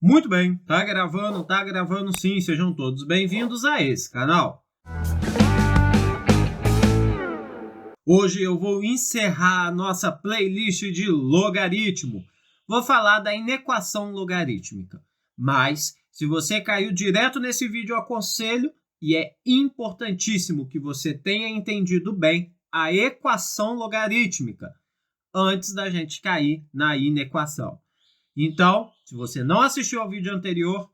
Muito bem, tá gravando sim, sejam todos bem-vindos a esse canal. Hoje eu vou encerrar a nossa playlist de logaritmo. Vou falar da inequação logarítmica, mas se você caiu direto nesse vídeo, eu aconselho, e é importantíssimo que você tenha entendido bem a equação logarítmica antes da gente cair na inequação. Então, se você não assistiu ao vídeo anterior,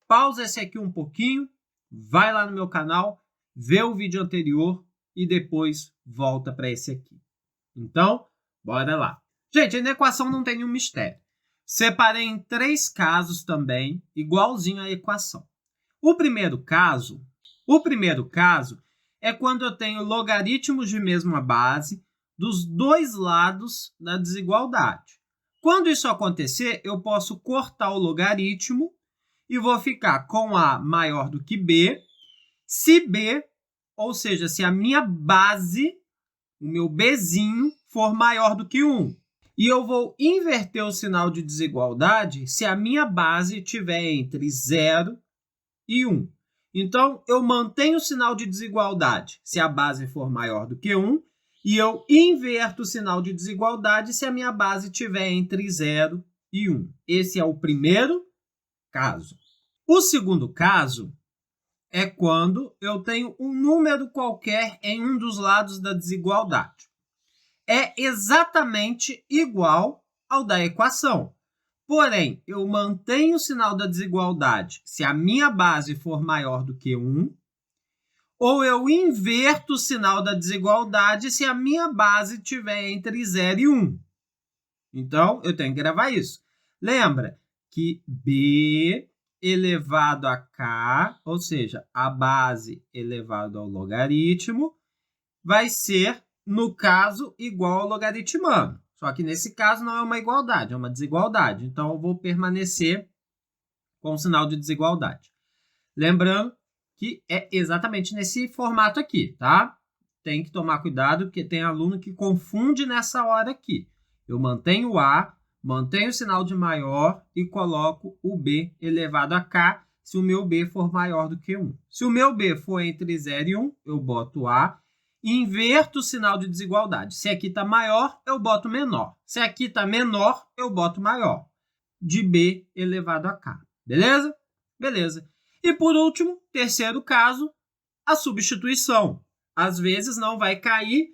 pausa esse aqui um pouquinho, vai lá no meu canal, vê o vídeo anterior e depois volta para esse aqui. Então, bora lá. Gente, a inequação não tem nenhum mistério. Separei em 3 casos também, igualzinho à equação. O primeiro caso é quando eu tenho logaritmos de mesma base dos dois lados da desigualdade. Quando isso acontecer, eu posso cortar o logaritmo e vou ficar com A maior do que B. Se B, ou seja, se a minha base, o meu Bzinho, for maior do que 1. E eu vou inverter o sinal de desigualdade se a minha base estiver entre 0 e 1. Então, eu mantenho o sinal de desigualdade se a base for maior do que 1. E eu inverto o sinal de desigualdade se a minha base estiver entre 0 e 1. Esse é o primeiro caso. O segundo caso é quando eu tenho um número qualquer em um dos lados da desigualdade. É exatamente igual ao da equação. Porém, eu mantenho o sinal da desigualdade se a minha base for maior do que 1. Ou eu inverto o sinal da desigualdade se a minha base estiver entre 0 e 1. Então, eu tenho que gravar isso. Lembra que B elevado a K, ou seja, a base elevado ao logaritmo, vai ser, no caso, igual ao logaritmano. Só que nesse caso não é uma igualdade, é uma desigualdade. Então, eu vou permanecer com o sinal de desigualdade. Lembrando que é exatamente nesse formato aqui, tá? Tem que tomar cuidado, porque tem aluno que confunde nessa hora aqui. Eu mantenho o A, mantenho o sinal de maior e coloco o B elevado a K se o meu B for maior do que 1. Se o meu B for entre 0 e 1, eu boto A e inverto o sinal de desigualdade. Se aqui está maior, eu boto menor. Se aqui está menor, eu boto maior. De B elevado a K. Beleza? Beleza. E por último, terceiro caso, a substituição. Às vezes não vai cair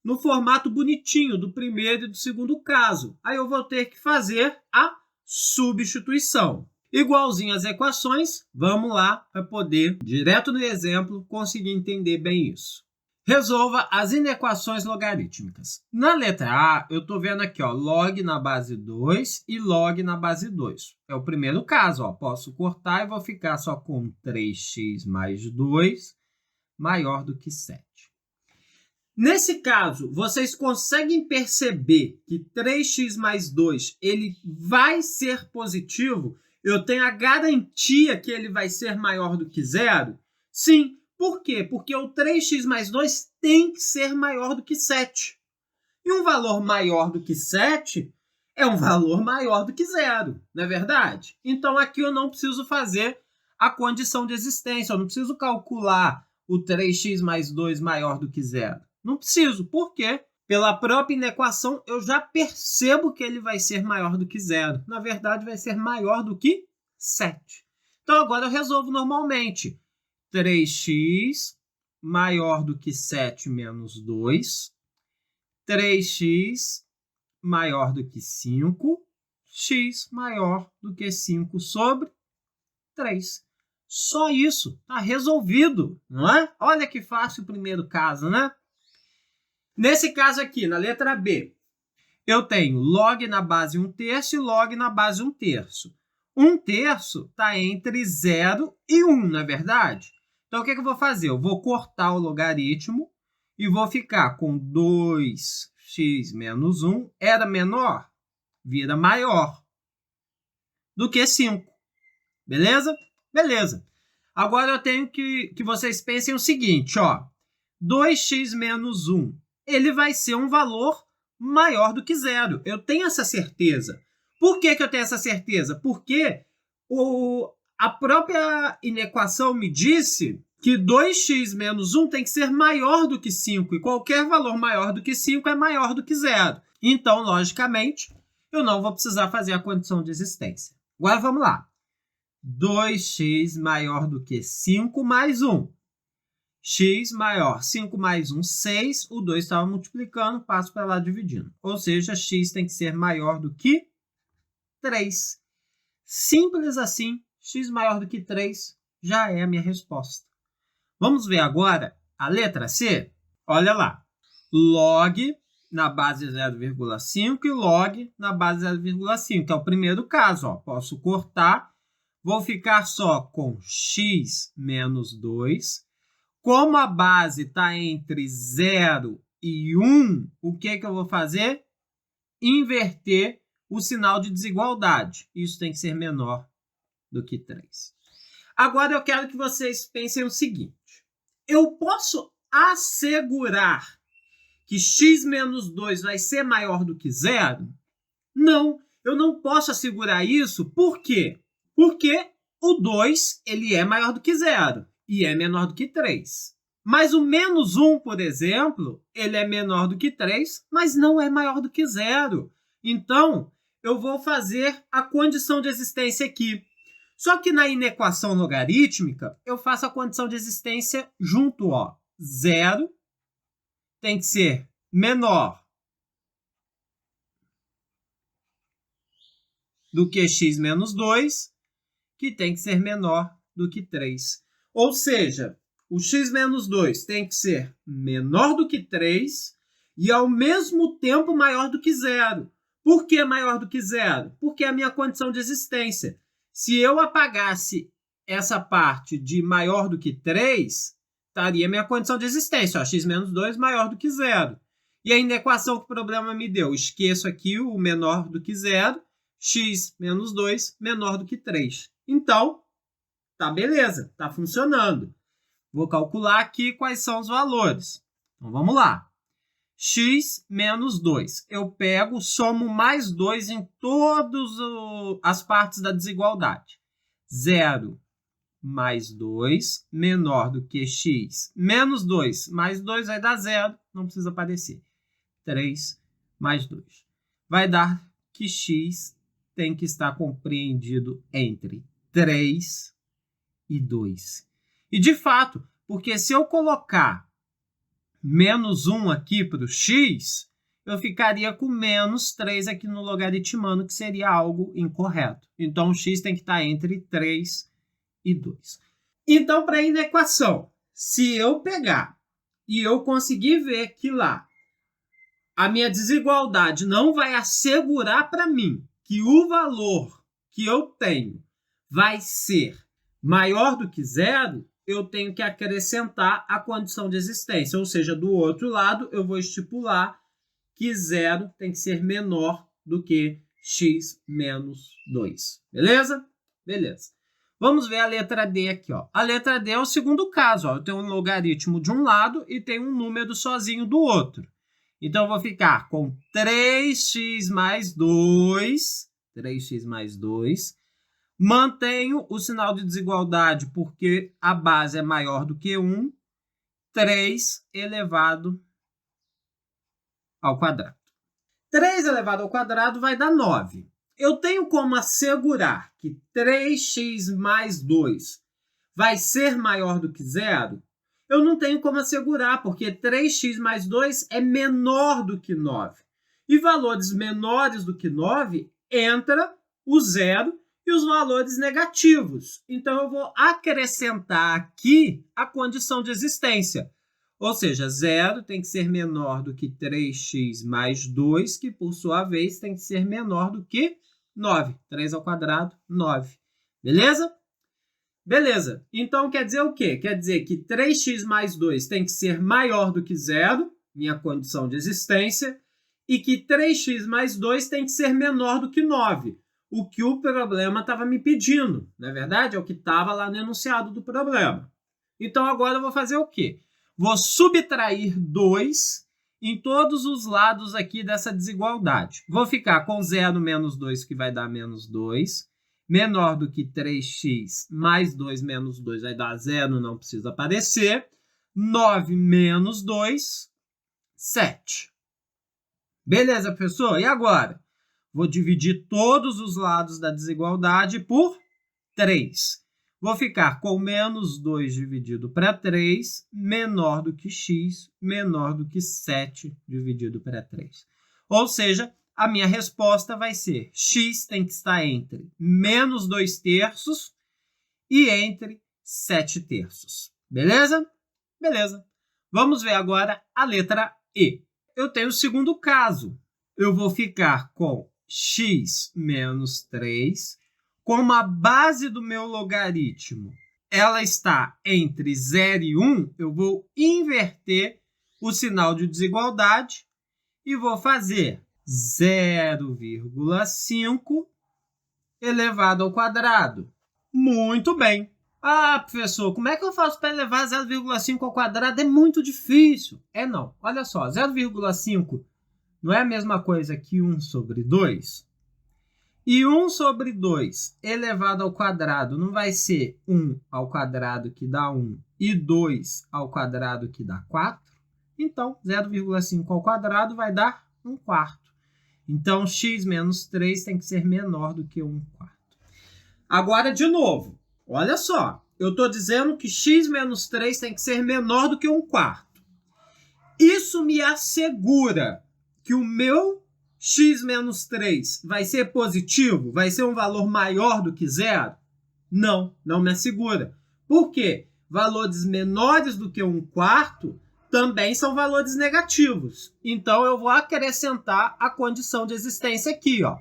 no formato bonitinho do primeiro e do segundo caso. Aí eu vou ter que fazer a substituição. Igualzinho às equações, vamos lá para poder, direto no exemplo, conseguir entender bem isso. Resolva as inequações logarítmicas. Na letra A, eu estou vendo aqui, ó, log na base 2 e log na base 2. É o primeiro caso. Ó, posso cortar e vou ficar só com 3x mais 2 maior do que 7. Nesse caso, vocês conseguem perceber que 3x mais 2 ele vai ser positivo? Eu tenho a garantia que ele vai ser maior do que 0? Sim. Por quê? Porque o 3x mais 2 tem que ser maior do que 7. E um valor maior do que 7 é um valor maior do que 0, não é verdade? Então, aqui eu não preciso fazer a condição de existência, eu não preciso calcular o 3x mais 2 maior do que 0. Não preciso, por quê? Pela própria inequação, eu já percebo que ele vai ser maior do que 0. Na verdade, vai ser maior do que 7. Então, agora eu resolvo normalmente. 3x maior do que 7 menos 2, 3x maior do que 5, x maior do que 5 sobre 3. Só isso, está resolvido, não é? Olha que fácil o primeiro caso, né? Nesse caso aqui, na letra B, eu tenho log na base 1/3 e log na base 1/3. 1/3 está entre 0 e 1, não é verdade? Então, o que eu vou fazer? Eu vou cortar o logaritmo e vou ficar com 2x menos 1. Era menor? Vira maior do que 5. Beleza? Beleza. Agora, eu tenho que vocês pensem o seguinte, ó. 2x menos 1, ele vai ser um valor maior do que 0. Eu tenho essa certeza. Por que eu tenho essa certeza? Porque A própria inequação me disse que 2x menos 1 tem que ser maior do que 5, e qualquer valor maior do que 5 é maior do que 0. Então, logicamente, eu não vou precisar fazer a condição de existência. Agora, vamos lá. 2x maior do que 5 mais 1. X maior, 5 mais 1, 6. O 2 estava multiplicando, passo para lá dividindo. Ou seja, x tem que ser maior do que 3. Simples assim, x maior do que 3 já é a minha resposta. Vamos ver agora a letra C? Olha lá. Log na base 0,5 e log na base 0,5, que é o primeiro caso. Ó. Posso cortar, vou ficar só com x menos 2. Como a base está entre 0 e 1, o que eu vou fazer? Inverter o sinal de desigualdade. Isso tem que ser menor do que 3. Agora eu quero que vocês pensem o seguinte. Eu posso assegurar que x menos 2 vai ser maior do que 0? Não, eu não posso assegurar isso. Por quê? Porque o 2 ele é maior do que 0 e é menor do que 3. Mas o menos 1, por exemplo, ele é menor do que 3, mas não é maior do que 0. Então, eu vou fazer a condição de existência aqui. Só que na inequação logarítmica, eu faço a condição de existência junto, ó. 0 tem que ser menor do que x menos 2, que tem que ser menor do que 3. Ou seja, o x menos 2 tem que ser menor do que 3 e, ao mesmo tempo, maior do que 0. Por que maior do que 0? Porque é a minha condição de existência. Se eu apagasse essa parte de maior do que 3, estaria minha condição de existência. Ó, x menos 2 maior do que 0. E aí, na equação que o problema me deu, esqueço aqui o menor do que 0, x menos 2 menor do que 3. Então, tá beleza, tá funcionando. Vou calcular aqui quais são os valores. Então, vamos lá. X menos 2. Eu pego, somo mais 2 em todas as partes da desigualdade. 0 mais 2 menor do que x menos 2 mais 2 vai dar 0, não precisa aparecer. 3 mais 2. Vai dar que x tem que estar compreendido entre 3 e 2. E de fato, porque se eu colocar menos 1 aqui para o x, eu ficaria com menos 3 aqui no logaritmano, que seria algo incorreto. Então, o x tem que estar entre 3 e 2. Então, para a inequação, se eu pegar e eu conseguir ver que lá a minha desigualdade não vai assegurar para mim que o valor que eu tenho vai ser maior do que 0, eu tenho que acrescentar a condição de existência. Ou seja, do outro lado, eu vou estipular que 0 tem que ser menor do que x menos 2. Beleza? Beleza. Vamos ver a letra D aqui. Ó. A letra D é o segundo caso. Ó. Eu tenho um logaritmo de um lado e tenho um número sozinho do outro. Então, eu vou ficar com 3x mais 2. 3x mais 2. Mantenho o sinal de desigualdade porque a base é maior do que 1. 3 elevado ao quadrado. 3 elevado ao quadrado vai dar 9. Eu tenho como assegurar que 3x mais 2 vai ser maior do que 0? Eu não tenho como assegurar, porque 3x mais 2 é menor do que 9. E valores menores do que 9 entra o 0 e os valores negativos. Então, eu vou acrescentar aqui a condição de existência. Ou seja, 0 tem que ser menor do que 3x mais 2, que, por sua vez, tem que ser menor do que 9. 3 ao quadrado, 9. Beleza? Beleza. Então, quer dizer o quê? Quer dizer que 3x mais 2 tem que ser maior do que 0, minha condição de existência, e que 3x mais 2 tem que ser menor do que 9. O que o problema estava me pedindo, não é verdade? É o que estava lá no enunciado do problema. Então, agora eu vou fazer o quê? Vou subtrair 2 em todos os lados aqui dessa desigualdade. Vou ficar com 0 menos 2, que vai dar menos 2. menor do que 3x mais 2 menos 2 vai dar 0, não precisa aparecer. 9 menos 2, 7. Beleza, professor? E agora? Vou dividir todos os lados da desigualdade por 3. Vou ficar com menos 2 dividido para 3, menor do que x, menor do que 7 dividido para 3. Ou seja, a minha resposta vai ser x tem que estar entre menos 2 terços e entre 7 terços. Beleza? Beleza. Vamos ver agora a letra E. Eu tenho o segundo caso. Eu vou ficar com x menos 3. Como a base do meu logaritmo ela está entre 0 e 1, eu vou inverter o sinal de desigualdade e vou fazer 0,5 elevado ao quadrado. Muito bem. Ah, professor, como é que eu faço para elevar 0,5 ao quadrado? É muito difícil. Não. Olha só, 0,5 não é a mesma coisa que 1 sobre 2? E 1 sobre 2 elevado ao quadrado não vai ser 1 ao quadrado que dá 1 e 2 ao quadrado que dá 4? Então, 0,5 ao quadrado vai dar 1/4. Então, x menos 3 tem que ser menor do que 1/4. Agora, de novo, olha só. Eu estou dizendo que x menos 3 tem que ser menor do que 1/4. Isso me assegura que o meu x menos 3 vai ser positivo? Vai ser um valor maior do que 0? Não, não me assegura. Por quê? Valores menores do que 1/4 também são valores negativos. Então, eu vou acrescentar a condição de existência aqui, ó.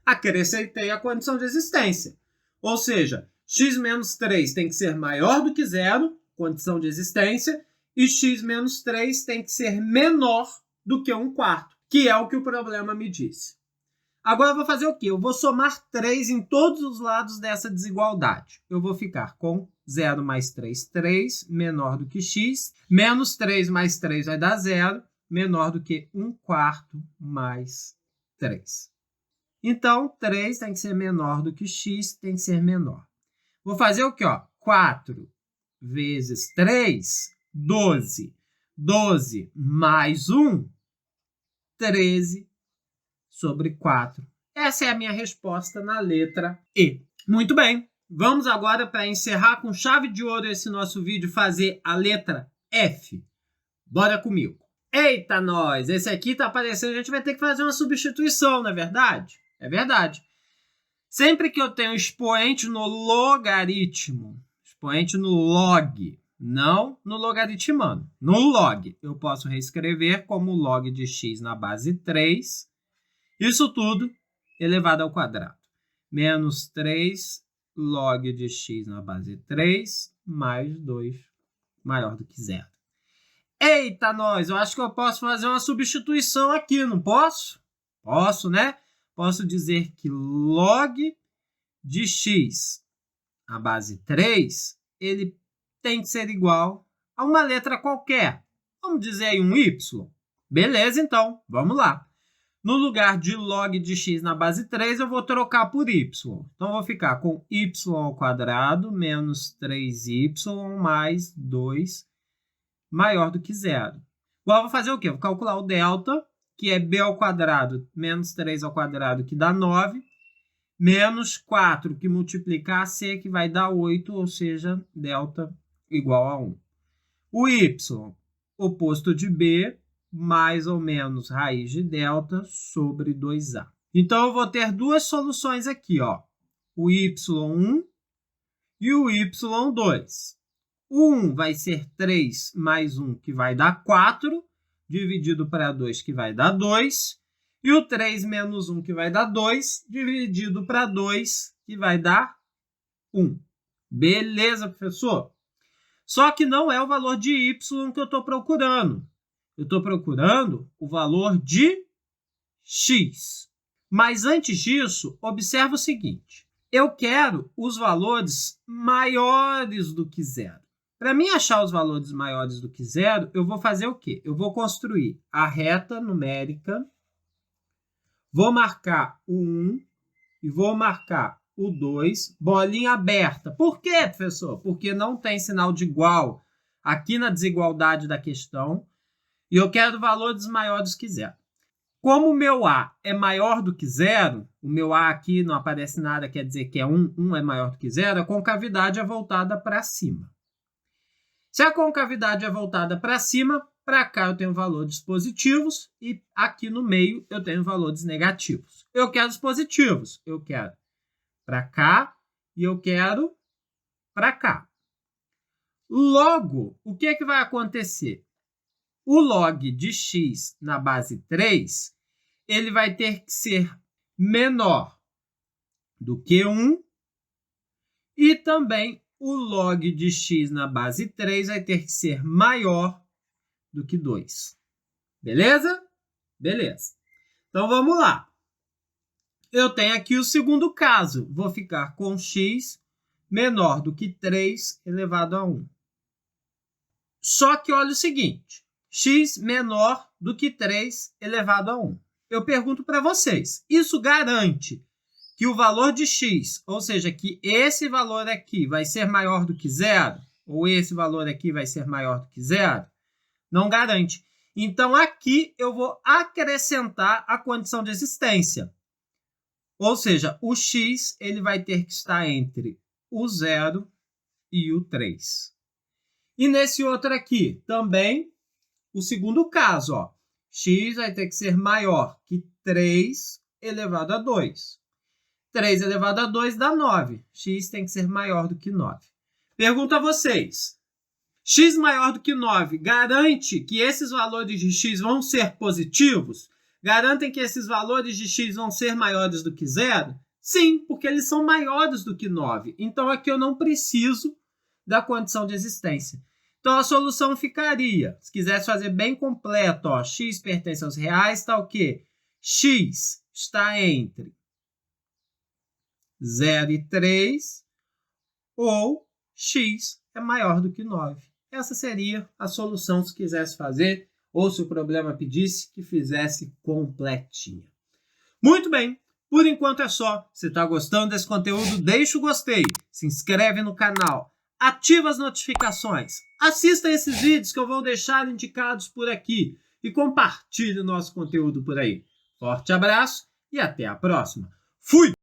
Acrescentei a condição de existência. Ou seja, x menos 3 tem que ser maior do que 0, condição de existência, e x menos 3 tem que ser menor do que 1/4, que é o que o problema me disse. Agora eu vou fazer o quê? Eu vou somar 3 em todos os lados dessa desigualdade. Eu vou ficar com 0 mais 3, 3, menor do que x, menos 3 mais 3 vai dar 0, menor do que 1/4 mais 3. Então, 3 tem que ser menor do que x, tem que ser menor. Vou fazer o quê? 4 vezes 3, 12. 12 mais 1, 13 sobre 4. Essa é a minha resposta na letra E. Muito bem. Vamos agora, para encerrar com chave de ouro esse nosso vídeo, fazer a letra F. Bora comigo. Eita, nós! Esse aqui está aparecendo, a gente vai ter que fazer uma substituição, não é verdade? É verdade. Sempre que eu tenho expoente no logaritmo, expoente no log, não no logaritmano, no log, eu posso reescrever como log de x na base 3, isso tudo elevado ao quadrado. Menos 3 log de x na base 3 mais 2 maior do que 0. Eita, nós! Eu acho que eu posso fazer uma substituição aqui, não posso? Posso, né? Posso dizer que log de x à base 3, ele tem que ser igual a uma letra qualquer. Vamos dizer aí um y? Beleza, então. Vamos lá. No lugar de log de x na base 3, eu vou trocar por y. Então, eu vou ficar com y ao quadrado menos 3y mais 2 maior do que 0. Agora, eu vou fazer o quê? Vou calcular o delta, que é b ao quadrado menos 3 ao quadrado, que dá 9, menos 4, que multiplica AC, que vai dar 8, ou seja, delta igual a 1. O y, oposto de b, mais ou menos raiz de delta sobre 2a. Então, eu vou ter duas soluções aqui, ó. O y1 e o y2. O 1 vai ser 3 mais 1, que vai dar 4, dividido para 2, que vai dar 2. E o 3 menos 1, que vai dar 2, dividido para 2, que vai dar 1. Beleza, professor? Só que não é o valor de y que eu estou procurando. Eu estou procurando o valor de x. Mas antes disso, observa o seguinte. Eu quero os valores maiores do que 0. Para mim achar os valores maiores do que 0, eu vou fazer o quê? Eu vou construir a reta numérica, Vou marcar o 1 e vou marcar o 2, bolinha aberta. Por quê, professor? Porque não tem sinal de igual aqui na desigualdade da questão e eu quero valores maiores que zero. Como o meu A é maior do que zero, o meu A aqui não aparece nada, quer dizer que é 1, 1 é maior do que zero, a concavidade é voltada para cima. Se a concavidade é voltada para cima, para cá eu tenho valores positivos e aqui no meio eu tenho valores negativos. Eu quero os positivos, eu quero para cá e eu quero para cá. Logo, o que é que vai acontecer? O log de x na base 3, ele vai ter que ser menor do que 1 e também o log de x na base 3 vai ter que ser maior do que 2. Beleza? Beleza. Então, vamos lá. Eu tenho aqui o segundo caso. Vou ficar com x menor do que 3 elevado a 1. Só que olha o seguinte. X menor do que 3 elevado a 1. Eu pergunto para vocês, isso garante que o valor de x, ou seja, que esse valor aqui vai ser maior do que zero, ou esse valor aqui vai ser maior do que zero? Não garante. Então, aqui eu vou acrescentar a condição de existência. Ou seja, o x ele vai ter que estar entre o 0 e o 3. E nesse outro aqui, também, o segundo caso, ó, x vai ter que ser maior que 3 elevado a 2. 3 elevado a 2 dá 9. X tem que ser maior do que 9. Pergunto a vocês. X maior do que 9 garante que esses valores de x vão ser positivos? Garantem que esses valores de x vão ser maiores do que 0? Sim, porque eles são maiores do que 9. Então, aqui eu não preciso da condição de existência. Então, a solução ficaria, se quisesse fazer bem completo, ó, x pertence aos reais, está o quê? X está entre 0 e 3, ou x é maior do que 9. Essa seria a solução se quisesse fazer, ou se o problema pedisse que fizesse completinha. Muito bem, por enquanto é só. Se está gostando desse conteúdo, deixa o gostei, se inscreve no canal, ativa as notificações, assista esses vídeos que eu vou deixar indicados por aqui e compartilhe o nosso conteúdo por aí. Forte abraço e até a próxima. Fui!